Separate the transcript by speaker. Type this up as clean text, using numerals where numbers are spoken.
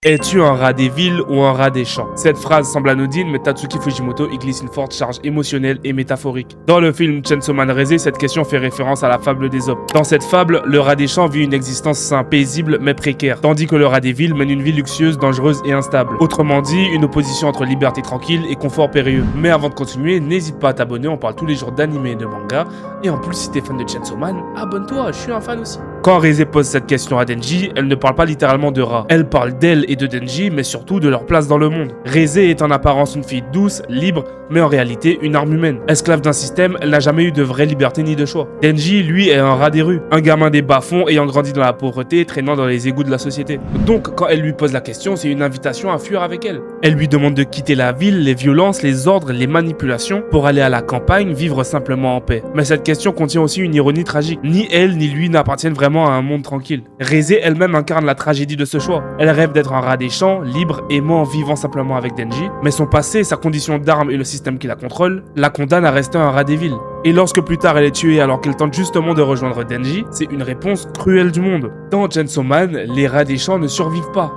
Speaker 1: Es-tu un rat des villes ou un rat des champs? Cette phrase semble anodine, mais Tatsuki Fujimoto y glisse une forte charge émotionnelle et métaphorique. Dans le film Chainsaw Man Raisé, cette question fait référence à la fable d'Ésope. Dans cette fable, le rat des champs vit une existence simple, paisible mais précaire, tandis que le rat des villes mène une vie luxueuse, dangereuse et instable. Autrement dit, une opposition entre liberté tranquille et confort périlleux. Mais avant de continuer, n'hésite pas à t'abonner, on parle tous les jours d'anime et de manga. Et en plus, si t'es fan de Chainsaw Man, abonne-toi, je suis un fan aussi. Quand Raisé pose cette question à Denji, elle ne parle pas littéralement de rat. Elle parle d'elle et de Denji, mais surtout de leur place dans le monde. Raisé est en apparence une fille douce, libre, mais en réalité une arme humaine. Esclave d'un système, elle n'a jamais eu de vraie liberté ni de choix. Denji, lui, est un rat des rues. Un gamin des bas-fonds ayant grandi dans la pauvreté, traînant dans les égouts de la société. Donc, quand elle lui pose la question, c'est une invitation à fuir avec elle. Elle lui demande de quitter la ville, les violences, les ordres, les manipulations, pour aller à la campagne, vivre simplement en paix. Mais cette question contient aussi une ironie tragique. Ni elle, ni lui n'appartiennent vraiment à un monde tranquille. Raisé elle-même incarne la tragédie de ce choix. Elle rêve d'être un rat des champs, libre, aimant, vivant simplement avec Denji, mais son passé, sa condition d'arme et le système qui la contrôle, la condamnent à rester un rat des villes. Et lorsque plus tard elle est tuée alors qu'elle tente justement de rejoindre Denji, c'est une réponse cruelle du monde. Dans Chainsaw Man, les rats des champs ne survivent pas.